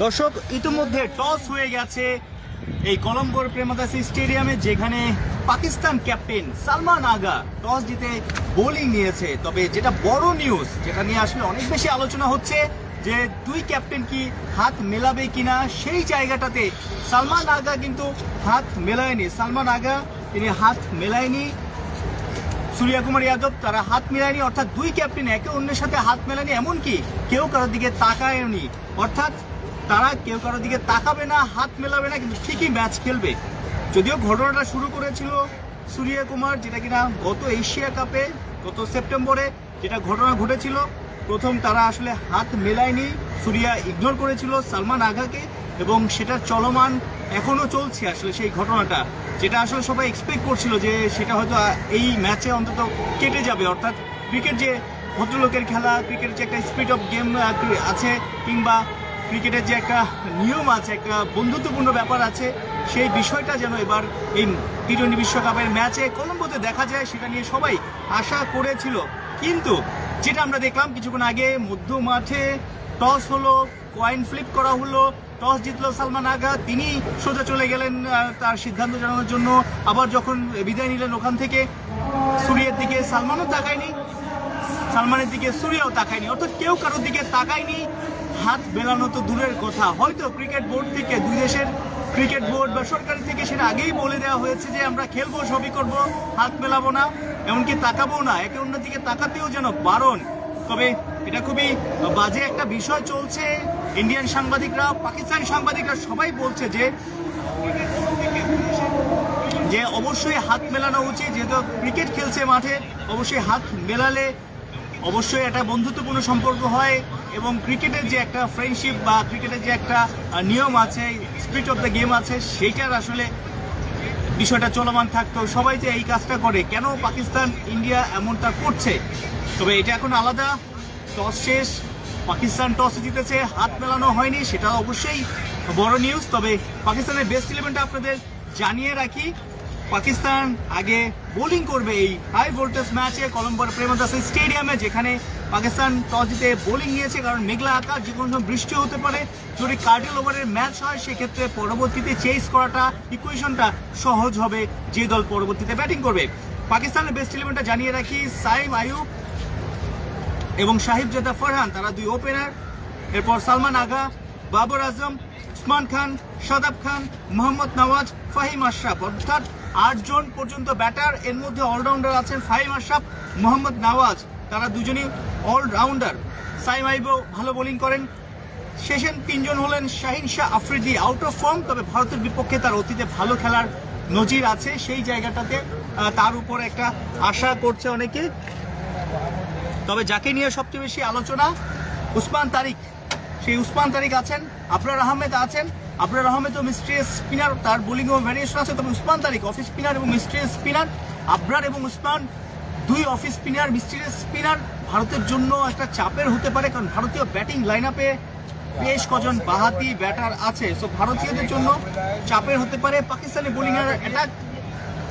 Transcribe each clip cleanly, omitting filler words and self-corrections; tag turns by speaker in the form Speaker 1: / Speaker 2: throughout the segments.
Speaker 1: দর্শক, ইতিমধ্যে টস হয়ে গেছে এই কলম্বোর প্রেমদাসী স্টেডিয়ামে, যেখানে পাকিস্তান ক্যাপ্টেন সালমান আগা টস জিতে বোলিং নিয়েছে। তবে যেটা বড় নিউজ, যেটা নিয়ে আসলে অনেক বেশি আলোচনা হচ্ছে, যে দুই ক্যাপ্টেন কি হাত মেলাবে কিনা, সেই জায়গাটাতে সালমান আগা কিন্তু হাত মেলায়নি। সালমান আগা তিনি হাত মেলায়নি, সূর্য কুমার যাদব তারা হাত মেলায়নি, অর্থাৎ দুই ক্যাপ্টেন একে অন্যের সাথে হাত মেলায়নি, এমনকি কেউ কারোর দিকে তাকায়নি। অর্থাৎ তারা কেউ কারোর দিকে তাকাবে না, হাত মেলাবে না, কিন্তু ঠিকই ম্যাচ খেলবে। যদিও ঘটনাটা শুরু করেছিল সূর্য কুমার, যেটা কিনা গত এশিয়া কাপে গত সেপ্টেম্বরে যেটা ঘটনা ঘটেছিল, প্রথম তারা আসলে হাত মেলায়নি, সূর্য ইগনোর করেছিল সালমান আগাকে, এবং সেটা চলমান এখনো চলছে আসলে সেই ঘটনাটা, যেটা আসলে সবাই এক্সপেক্ট করছিল যে সেটা হয়তো এই ম্যাচে অন্তত কেটে যাবে। অর্থাৎ ক্রিকেট যে ভদ্রলোকের খেলা, ক্রিকেটের যে একটা স্পিড অফ গেম আছে, কিংবা ক্রিকেটের যে একটা নিয়ম আছে, একটা বন্ধুত্বপূর্ণ ব্যাপার আছে, সেই বিষয়টা যেন এবার এই টি-20 বিশ্বকাপের ম্যাচে কলম্বোতে দেখা যায়, সেটা নিয়ে সবাই আশা করেছিল। কিন্তু যেটা আমরা দেখলাম কিছুক্ষণ আগে, মধ্য মাঠে টস হলো, কয়েন ফ্লিপ করা হলো, টস জিতলো সালমান আগা, তিনি সোজা চলে গেলেন তার সিদ্ধান্ত জানানোর জন্য। আবার যখন বিদায় নিলেন ওখান থেকে, সূর্যের দিকে সালমানও তাকায়নি, সালমানের দিকে সূর্যও তাকায়নি, অর্থাৎ কেউ কারোর দিকে তাকায়নি। হাত মেলানো তো দূরের কথা, হয়তো ক্রিকেট বোর্ড থেকে, দুই দেশের ক্রিকেট বোর্ড বা সরকারি থেকে সেটা আগেই বলে দেওয়া হয়েছে যে আমরা খেলবো, সবই করবো, হাত মেলাবো না, এমনকি তাকাবো না, একে অন্যের দিকে তাকাতেও যেন বারণ। তবে এটা খুবই বাজে একটা বিষয় চলছে। ইন্ডিয়ান সাংবাদিকরা, পাকিস্তানি সাংবাদিকরা সবাই বলছে যে অবশ্যই হাত মেলানো উচিত, যেহেতু ক্রিকেট খেলছে মাঠে, অবশ্যই হাত মেলালে অবশ্যই একটা বন্ধুত্বপূর্ণ সম্পর্ক হয়, এবং ক্রিকেটের যে একটা ফ্রেন্ডশিপ বা ক্রিকেটের যে একটা নিয়ম আছে, স্পিরিট অফ দ্য গেম আছে, সেইটার আসলে বিষয়টা চলমান থাকতো। সবাই যে এই কাজটা করে, কেন পাকিস্তান ইন্ডিয়া এমনটা করছে? তবে এটা এখন আলাদা, টস শেষ, পাকিস্তান টস জিতেছে, হাত মেলানো হয়নি, সেটা অবশ্যই বড় নিউজ। তবে পাকিস্তানের বেস্ট ইলেভেনটা আপনাদের জানিয়ে রাখি। পাকিস্তান আগে বোলিং করবে এই হাই ভোল্টেজ ম্যাচে কলম্বোর প্রেমদাসী স্টেডিয়ামে, যেখানে পাকিস্তান টস জিতে বোলিং নিয়েছে, কারণ মেঘলা আকাশ, যে কোনো সময় বৃষ্টি হতে পারে। যদি কার্ডিয়াল ওভারের ম্যাচ হয়, সেক্ষেত্রে পরবর্তীতে চেস করাটা, ইকুয়েশনটা সহজ হবে যে দল পরবর্তীতে ব্যাটিং করবে। পাকিস্তানের বেস্ট ইলেভেনটা জানিয়ে রাখি, সাইম আইয়ুব এবং সাহিবজাদা ফারহান, তারা দুই ওপেনার। এরপর সালমান আগা, বাবর আজম, উসমান খান, শাদাব খান, মোহাম্মদ নওয়াজ, ফাহিম আশরাফ, অর্থাৎ 8 জন পর্যন্ত ব্যাটার। এর মধ্যে অলরাউন্ডার আছেন ফাহিম আশরাফ, মোহাম্মদ নওয়াজ, তারা দুজনই অলরাউন্ডার। সাইম আইয়ুবও ভালো বোলিং করেন। শেষের 3 জন হলেন Shaheen Shah Afridi, out of form, তবে ভারতের বিপক্ষে তার অতীতে ভালো খেলার নজির আছে, সেই জায়গাটাতে তার উপর একটা আশা করছে অনেকে। তবে যাকে নিয়ে সবচেয়ে বেশি আলোচনা, উসমান তারিক, সেই উসমান তারিক আছেন, আবরার আহমেদ আছেন। আবরার আহমেদ ও মিস্ট্রিয়াস স্পিনার, তার বোলিংও ভ্যারিয়েশন আছে, তবে উসমান তারিক অফ স্পিনার এবং মিস্ট্রিয়াস স্পিনার। আবরার এবং উসমান দুই অফ স্পিনার, মিস্ট্রিয়াস স্পিনার। ভারতের জন্য একটা চাপের হতে পারে, কারণ ভারতীয় ব্যাটিং লাইন আপে বেশ কজন বাহাতি ব্যাটার আছে, সো ভারতীয়দের জন্য চাপের হতে পারে পাকিস্তানি বোলিংয়ের অ্যাটাক।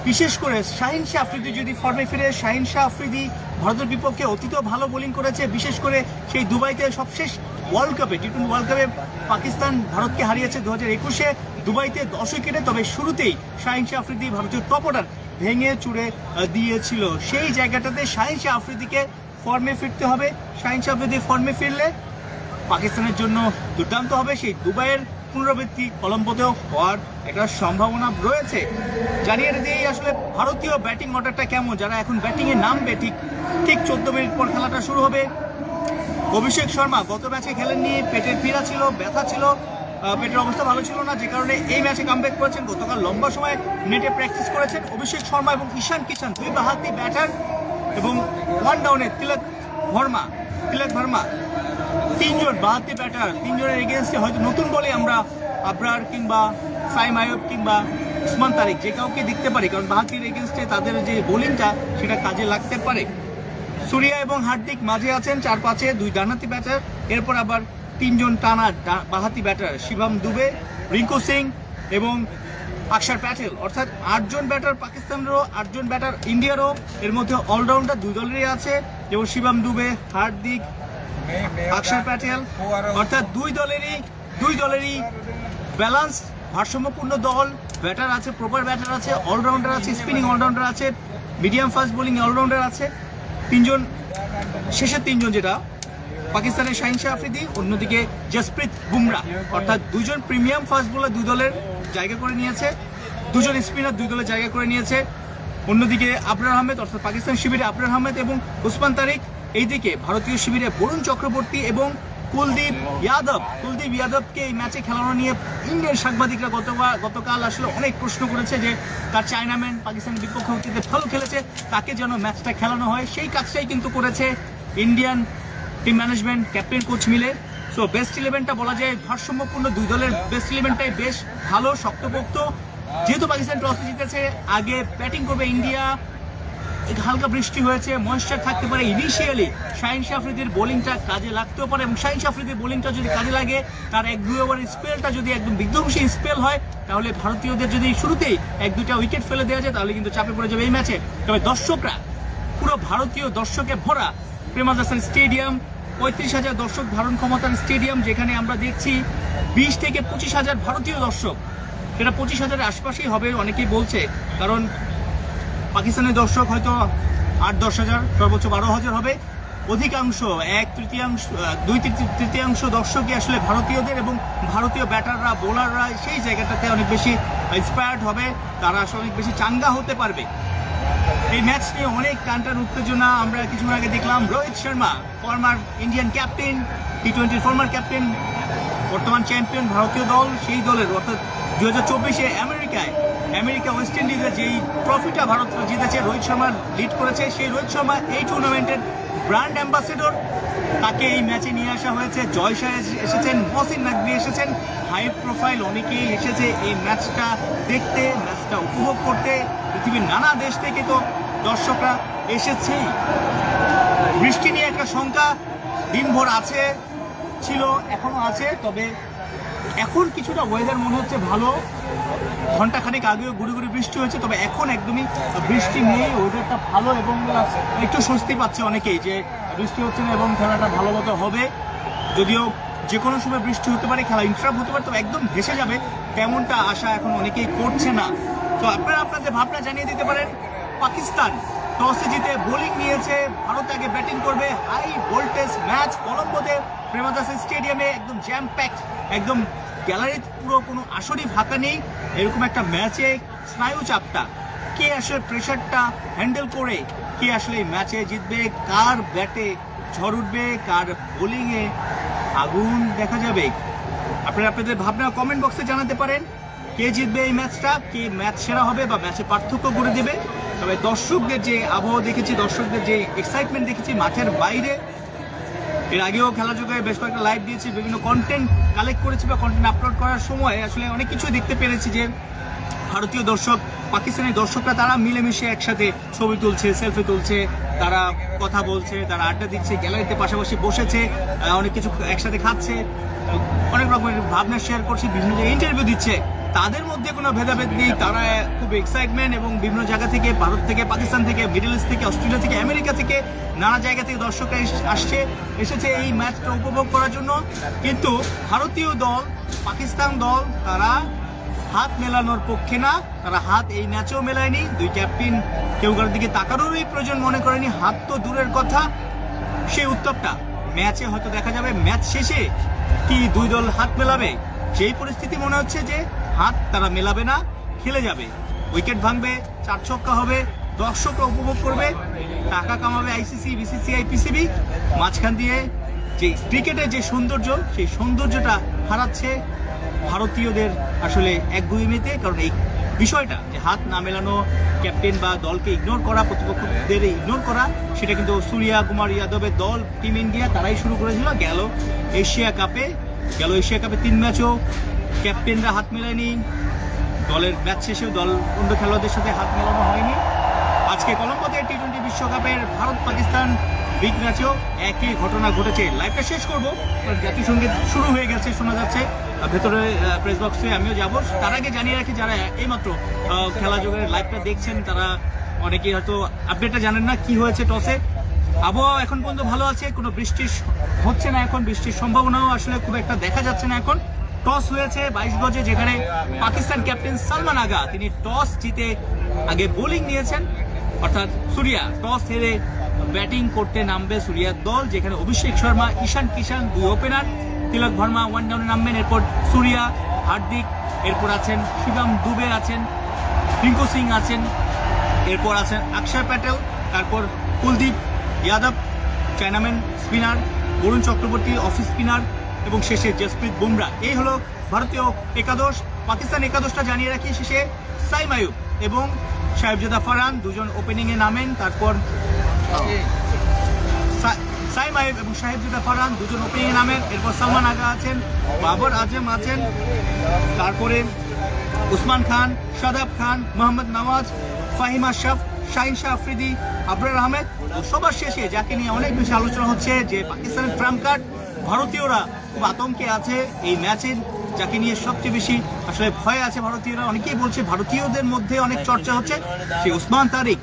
Speaker 1: বিশেষ করে শাহিন শাহ আফ্রিদি যদি ফর্মে ফিরে, শাহিন শাহ আফ্রিদি ভারতের বিপক্ষে অতীতেও ভালো বোলিং করেছে, বিশেষ করে সেই দুবাইতে সবশেষ ওয়ার্ল্ড কাপে, টি-20 ওয়ার্ল্ড কাপে পাকিস্তান ভারতকে হারিয়েছে 2021-এ দুবাইতে 10 উইকেটে। তবে শুরুতেই শাহিন শাহ আফ্রিদি ভারতীয় টপ অর্ডার ভেঙে চুড়ে দিয়েছিল, সেই জায়গাটাতে শাহিন শাহ আফ্রিদিকে ফর্মে ফিরতে হবে। শাহিন শাহ আফ্রিদি ফর্মে ফিরলে পাকিস্তানের জন্য দুর্দান্ত হবে। সেই দুবাইয়ের পুনরাবৃত্তি কলম্বোতেও হওয়ার একটা সম্ভাবনা রয়েছে। জানিয়ে দিয়েই আসলে ভারতীয় ব্যাটিং অর্ডারটা কেমন, যারা এখন ব্যাটিংয়ে নামবে, ঠিক 14 মিনিট পর খেলাটা শুরু হবে। অভিষেক শর্মা গত ম্যাচে খেলেননি, পেটের পীড়া ছিল, ব্যথা ছিল, পেটের অবস্থা ভালো ছিল না, যে কারণে এই ম্যাচে কামব্যাক করেছেন। গতকাল লম্বা সময় নেটে প্র্যাকটিস করেছেন অভিষেক শর্মা এবং ঈশান কিষান, দুই বাহাতি ব্যাটার, এবং ওয়ান ডাউনে তিলক ভার্মা, 3 জন বাহাতি ব্যাটার। 3 জনের এগেনস্টে হয়তো নতুন বলে আমরা আবরার কিংবা সাইম আইয়ুব কিংবা উসমান তারিক, যে কাউকে দেখতে পারি, কারণ বাহাতির এগেনস্টে তাদের যে বোলিংটা সেটা কাজে লাগতে পারে। সূর্য এবং হার্দিক মাঝে আছেন 4-5-এ, 2 ডানহাতি ব্যাটার। এরপর আবার 3 জন টানা বাহাতি ব্যাটার, শিবম দুবে, রিঙ্কু সিং এবং অক্ষর প্যাটেল, অর্থাৎ 8 জন ব্যাটার পাকিস্তানেরও, 8 জন ব্যাটার ইন্ডিয়ারও। এর মধ্যে অলরাউন্ডার দুই দলেরই আছে, যেমন শিবম দুবে, হার্দিক, অক্ষর প্যাটেল, অর্থাৎ দুই দলেরই দুই দলেরই ব্যালেন্স, ভারসাম্যপূর্ণ দল। ব্যাটার আছে, প্রপার ব্যাটার আছে, অলরাউন্ডার আছে, স্পিনিং অলরাউন্ডার আছে, মিডিয়াম ফাস্ট বোলিং অলরাউন্ডার আছে। শেষের তিনজন যেটা পাকিস্তানের শাহিন শাহ আফ্রিদি, অন্যদিকে জসপ্রীত বুমরা, অর্থাৎ দুজন প্রিমিয়াম ফাস্ট বোলার দুই দলের জায়গা করে নিয়েছে, দুজন স্পিনার দুই দলের জায়গা করে নিয়েছে। অন্যদিকে আবরার আহমেদ, অর্থাৎ পাকিস্তান শিবিরে আবরার আহমেদ এবং উসমান তারিক, এইদিকে ভারতীয় শিবিরে বরুণ চক্রবর্তী এবং কুলদীপ যাদবকে এই ম্যাচে খেলানো নিয়ে ইন্ডিয়ান সাংবাদিকরা গতকাল আসলে অনেক প্রশ্ন করেছে যে তার চায়নাম্যান পাকিস্তানের বিপক্ষে অতীতে ভালো খেলেছে, তাকে যেন ম্যাচটা খেলানো হয়। সেই কাজটাই কিন্তু করেছে Indian team management, captain coach মিলে। সো বেস্ট ইলেভেনটা বলা যায় ভারসাম্যপূর্ণ দুই দলের বেস্ট ইলেভেনটাই বেশ ভালো, শক্তপোক্ত। যেহেতু পাকিস্তান টস জিতেছে, আগে ব্যাটিং করবে ইন্ডিয়া, হালকা বৃষ্টি হয়েছে, ময়েশ্চার থাকতে পারে। ইনিশিয়ালি শাহিন শাহ আফ্রিদির বোলিংটা কাজে লাগতেও পারে, এবং শাহিন শাহ আফ্রিদির বোলিংটা যদি কাজে লাগে, তার 1-2 ওভারের স্পেলটা যদি একদম বিধ্বংসী স্পেল হয়, তাহলে ভারতীয়দের যদি শুরুতেই 1-2টা উইকেট ফেলে দেওয়া যায়, তাহলে কিন্তু চাপে পড়ে যাবে এই ম্যাচে। তবে দর্শকরা, পুরো ভারতীয় দর্শকে ভরা প্রেমাদাসান স্টেডিয়াম, 35,000 দর্শক ধারণ ক্ষমতার স্টেডিয়াম, যেখানে আমরা দেখছি 20 থেকে 25,000 ভারতীয় দর্শক। সেটা 25,000-এর আশপাশেই হবে অনেকেই বলছে, কারণ পাকিস্তানের দর্শক হয়তো 8-10 হাজার, সর্বোচ্চ 12,000 হবে। অধিকাংশ 2/3 দর্শকই আসলে ভারতীয়দের, এবং ভারতীয় ব্যাটাররা, বোলাররা সেই জায়গাটাতে অনেক বেশি ইন্সপায়ার্ড হবে, তারা আসলে অনেক বেশি চাঙ্গা হতে পারবে। এই ম্যাচ নিয়ে অনেক টানটান উত্তেজনা আমরা কিছুক্ষণ আগে দেখলাম। Rohit Sharma, former Indian captain, টি-20 ফর্মার ক্যাপ্টেন, বর্তমান চ্যাম্পিয়ন ভারতীয় দল, সেই দলের অর্থাৎ 2024-এ আমেরিকা ওয়েস্ট ইন্ডিজের যেই ট্রফিটা ভারত জিতেছে, রোহিত শর্মা লিড করেছে। সেই রোহিত শর্মা এই টুর্নামেন্টের ব্র্যান্ড অ্যাম্বাসেডর, তাকে এই ম্যাচে নিয়ে আসা হয়েছে। জয় শাহ এসেছেন, মহসিন নাকভি এসেছেন, হাই প্রোফাইল অনেকেই এসেছে এই ম্যাচটা দেখতে, ম্যাচটা উপভোগ করতে। পৃথিবীর নানা দেশ থেকে তো দর্শকরা এসেছেই। বৃষ্টি নিয়ে একটা শঙ্কা দিনভর ছিল, এখনো আছে, তবে এখন কিছুটা ওয়েদার মনে হচ্ছে ভালো। ঘন্টাখানেক আগেও গুড়ি বৃষ্টি হয়েছে, তবে এখন একদমই বৃষ্টি নেই, ওয়েদারটা ভালো, এবং একটু স্বস্তি পাচ্ছে অনেকেই যে বৃষ্টি হচ্ছে না এবং খেলাটা ভালো মতো হবে। যদিও যে কোনো সময় বৃষ্টি হতে পারে, খেলা ইন্টারাপ্ট হতে পারে, তবে একদম ভেসে যাবে তেমনটা আশা এখন অনেকেই করছে না। তো আপনারা আপনাদের ভাবনা জানিয়ে দিতে পারেন। পাকিস্তান টসে জিতে বোলিং নিয়েছে, ভারত আগে ব্যাটিং করবে। হাই ভোল্টেজ ম্যাচ কলম্বোতে, প্রেমাদাসা স্টেডিয়ামে, একদম জ্যাম প্যাকড, একদম গ্যালারির পুরো কোনো আসরই ফাঁকা নেই। এরকম একটা ম্যাচে স্নায়ু চাপটা, কে আসলে প্রেশারটা হ্যান্ডেল করে কে আসলে এই ম্যাচে জিতবে, কার ব্যাটে ঝড় উঠবে, কার বোলিংয়ে আগুন দেখা যাবে। আপনারা আপনাদের ভাবনা কমেন্ট বক্সে জানাতে পারেন। কে জিতবে এই ম্যাচটা, কে ম্যাচ সেরা হবে বা ম্যাচে পার্থক্য করে দেবে। তবে দর্শকদের যে আবহাওয়া দেখেছি, দর্শকদের যে এক্সাইটমেন্ট দেখেছি মাঠের বাইরে, এর আগেও খেলা যোগে বেশ কয়েকটা লাইভ দিয়েছি, বিভিন্ন কন্টেন্ট কালেক্ট করেছি বা কন্টেন্ট আপলোড করার সময় আসলে অনেক কিছু দেখতে পেরেছি যে ভারতীয় দর্শক, পাকিস্তানি দর্শকরা, তারা মিলেমিশে একসাথে ছবি তুলছে, সেলফি তুলছে, তারা কথা বলছে, তারা আড্ডা দিচ্ছে, গ্যালারিতে পাশাপাশি বসেছে, অনেক কিছু একসাথে খাচ্ছে, অনেক রকমের ভাবনা শেয়ার করছে, বিভিন্ন জায়গায় ইন্টারভিউ দিচ্ছে। তাদের মধ্যে কোনো ভেদাভেদ নেই, তারা খুব এক্সাইটমেন্ট, এবং বিভিন্ন জায়গা থেকে, ভারত থেকে, পাকিস্তান থেকে, মিডল ইস্ট থেকে, অস্ট্রেলিয়া থেকে, আমেরিকা থেকে, নানা জায়গা থেকে দর্শকরা এসেছে এই ম্যাচটা উপভোগ করার জন্য। কিন্তু ভারতীয় দল, পাকিস্তান দল, তারা হাত মেলানোর পক্ষে না, তারা হাত এই ম্যাচেও মেলায়নি। দুই ক্যাপ্টেন কেউ কারোর দিকে তাকানোরই প্রয়োজন মনে করেনি, হাত তো দূরের কথা। সেই উত্তরটা ম্যাচে হয়তো দেখা যাবে। ম্যাচ শেষে কি দুই দল হাত মেলাবে, সেই পরিস্থিতি মনে হচ্ছে যে হাত তারা মেলাবে না, খেলে যাবে, উইকেট ভাঙবে, 4 ছক্কা হবে, দর্শকরা উপভোগ করবে, টাকা কামাবে আইসিসি, বিসিসিআই, পিসিবি। মাঝখান দিয়ে যে ক্রিকেটের যে সৌন্দর্য, সেই সৌন্দর্যটা হারাচ্ছে ভারতীয়দের আসলে একগুঁয়েমিতে। কারণ এই বিষয়টা যে হাত না মেলানো, ক্যাপ্টেন বা দলকে ইগনোর করা, প্রতিপক্ষদের ইগনোর করা, সেটা কিন্তু সূর্যা কুমার যাদবের দল, টিম ইন্ডিয়া, তারাই শুরু করেছিল। গেল এশিয়া কাপে 3 ম্যাচও ক্যাপ্টেনরা হাত মেলায়নি, দলের ম্যাচ শেষেও দল অন্য খেলোয়াড়দের সাথে হাত মেলানো হয়নি। আজকে কলম্বোতে টি-20 বিশ্বকাপের ভারত পাকিস্তান বিগ ম্যাচেও একই ঘটনা ঘটেছে। লাইভটা শেষ করবো, জাতীয় সঙ্গীত শুরু হয়ে গেছে শোনা যাচ্ছে, ভেতরে প্রেস বক্সে আমিও যাব। তার আগে জানিয়ে রাখি, যারা এইমাত্র খেলা যোগের লাইভটা দেখছেন, তারা অনেকেই হয়তো আপডেটটা জানেন না কি হয়েছে টসে। আবহাওয়া এখন পর্যন্ত ভালো আছে, কোনো বৃষ্টি হচ্ছে না, এখন বৃষ্টির সম্ভাবনাও আসলে খুব একটা দেখা যাচ্ছে না এখন। টস হয়েছে 22 গজে, যেখানে পাকিস্তান ক্যাপ্টেন সালমান আগা তিনি টস জিতে আগে বোলিং নিয়েছেন, অর্থাৎ সুরিয়া টস হেরে ব্যাটিং করতে নামবে সুরিয়ার দল, যেখানে অভিষেক শর্মা, ঈশান কিষান দুই ওপেনার, তিলক ভার্মা ওয়ান ডাউনে নামবেন, এরপর সুরিয়া, হার্দিক, এরপর আছেন শিবম দুবে আছেন, রিঙ্কু সিং আছেন, এরপর আছেন অক্ষর প্যাটেল, তারপর Kuldeep Yadav chinaman spinner, Varun Chakravarthy off spinner এবং শেষে জসপ্রীত বুমরা। এই হলো ভারতীয় একাদশ। পাকিস্তান একাদশটা জানিয়ে রাখি, শেষে সাইম আইয়ুব এবং সাহেবজাদা ফারহান দুজন ওপেনিংয়ে নামেন, তারপর সাইম আইয়ুব এবং সাহেবজাদা ফারহান দুজন ওপেনিংয়ে নামেন, এরপর সালমান আগা আছেন, বাবর আজম আছেন, তারপরে উসমান খান, শাদাব খান, মোহাম্মদ নওয়াজ, ফাহিম আশরাফ, শাহিন শাহ আফ্রিদি, আবরার আহমেদ। সবার শেষে যাকে নিয়ে অনেক বেশি আলোচনা হচ্ছে, যে পাকিস্তানের ট্রাম্প কার্ড, ভারতীয়রা খুব আতঙ্কে আছে এই ম্যাচের, যাকে নিয়ে সবচেয়ে বেশি আসলে ভয় আছে ভারতীয়রা। অনেকেই বলছে, ভারতীয়দের মধ্যে অনেক চর্চা হচ্ছে সেই উসমান তারিক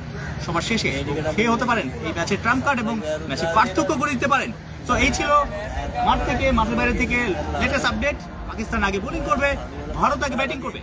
Speaker 1: সবার শেষে খেয়ে হতে পারেন এই ম্যাচের ট্রাম্প কার্ড এবং ম্যাচের পার্থক্য করে দিতে পারেন। তো এই ছিল মাঠ থেকে, মাঠের বাইরে থেকে লেটেস্ট আপডেট। পাকিস্তান আগে বোলিং করবে, ভারত আগে ব্যাটিং করবে।